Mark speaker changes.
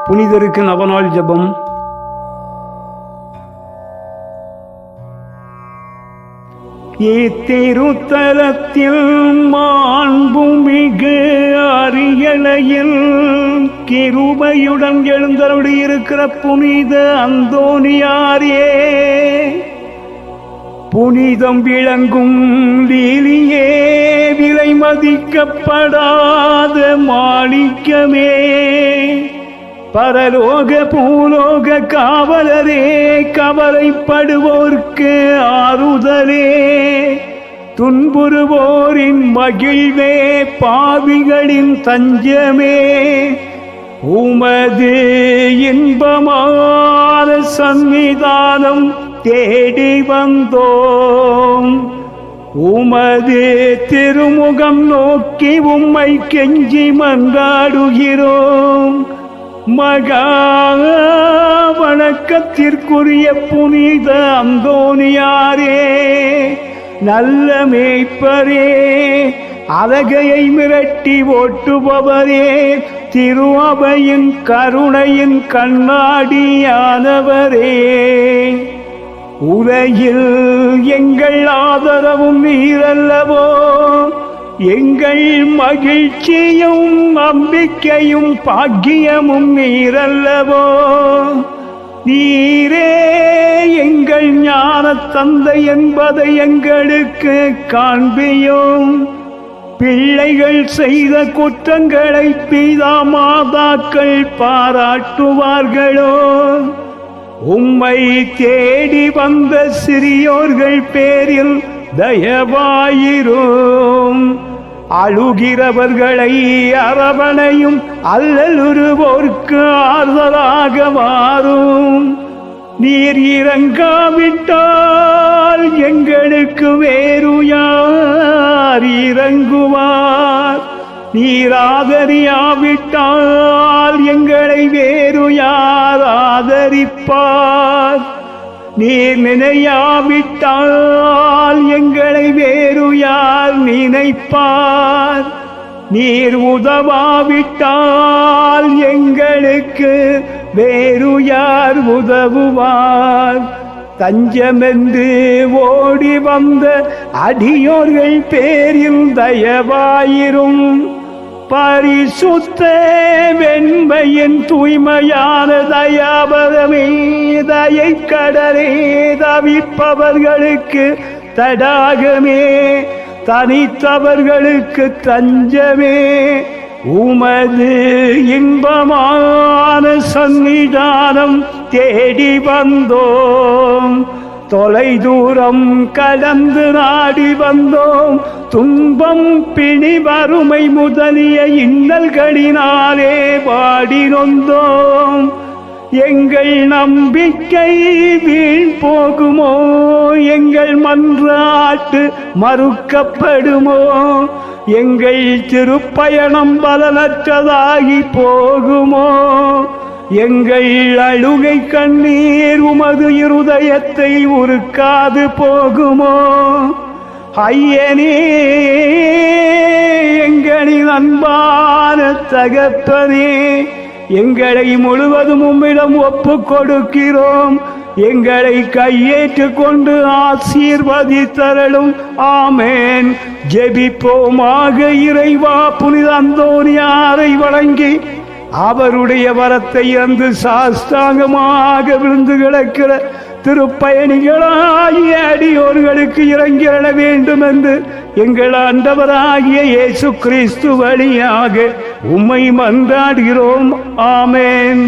Speaker 1: புனிதருக்கு நவநாள் ஜெபம். இத்திருத்தலத்தில் மாண்புமிகு அரியணையில் கிருபையுடன் எழுந்தருளியிருக்கிற புனித அந்தோனியாரே, புனிதம் விளங்கும் லீலியே, விலை மதிக்கப்படாத மாணிக்கமே, பரலோக பூலோக காவலரே, கவலைப்படுவோர்க்கு ஆறுதலே, துன்புறுவோரின் மகிழ்வே, பாவிகளின் தஞ்சமே, உமது இன்பமான சந்நிதானம் தேடி வந்தோம். உமது திருமுகம் நோக்கி உம்மை கெஞ்சி மன்றாடுகிறோம். மகா வணக்கத்திற்குரிய புனித அந்தோனியாரே, நல்ல மேய்ப்பரே, அலகையை மிரட்டி ஓட்டுபவரே, திரு அவையின் கருணையின் கண்ணாடியானவரே, உலகில் எங்கள் ஆதரவும் நீரல்லவோ, எங்கள் மகிழ்ச்சியும் நம்பிக்கையும் பாக்கியமும் நீரல்லவோ, நீரே எங்கள் ஞான தந்தை என்பதை எங்களுக்கு காண்பியும். பிள்ளைகள் செய்த குற்றங்களை பிதா மாதாக்கள் பாராட்டுவார்களோ, உம்மை தேடி வந்த சிறியோர்கள் பேரில் தயவாயிரும். அழுகிறவர்களை அரவணையும், அல்லலுறுவோர்க்கு ஆறுதலாக மாறும். நீர் இறங்காவிட்டால் எங்களுக்கு வேறு யார் இறங்குவார்? நீர் ஆதரியாவிட்டால் எங்களை வேறு யார் ஆதரிப்பார்? நீர் நினையாவிட்டால் எங்களை வேறு யார் நினைப்பார்? நீர் உதவாவிட்டால் எங்களுக்கு வேறு யார் உதவுவார்? தஞ்சமென்று ஓடி வந்த அடியோர்கள் பேரில் தயவாயிரும். பரிசுத்த வெண்மையின் தூய்மையான தயாபரமே, தயை கடலே, தவிப்பவர்களுக்கு தடாகமே, தனித்தவர்களுக்கு தஞ்சமே, உமது இன்பமான சந்நிதானம் தேடி வந்தோம். தொலை தூரம் கடந்து நாடி வந்தோம். துன்பம் பிணி வறுமை முதலிய இன்னல்களினாலே வாடி நொந்தோம். எங்கள் நம்பிக்கை வீண் போகுமோ? எங்கள் மன்றாட்டு மறுக்கப்படுமோ? எங்கள் திருப்பயணம் பலனற்றதாகி போகுமோ? எங்கள் அழுகை கண்ணீர் உமது இருதயத்தை உருக்காது போகுமோ? ஐயனே, எங்களின் அன்பான தகப்பனே, எங்களை முழுவதும் உம்மிடம் ஒப்பு கொடுக்கிறோம். எங்களை கையேற்று கொண்டு ஆசீர்வதித்தருளும். ஆமேன். ஜெபிப்போமாக. இறைவா, புனித அந்தோனியாரை வணங்கி அவருடைய வரத்தை அன்று சாஸ்தாங்கமாக விழுந்து கிடக்கிற திருப்பயணிகளாகிய அடியோர்களுக்கு இறங்கிட வேண்டும் என்று எங்கள் ஆண்டவராகிய இயேசு கிறிஸ்து வழியாக உம்மை மன்றாடுகிறோம். ஆமேன்.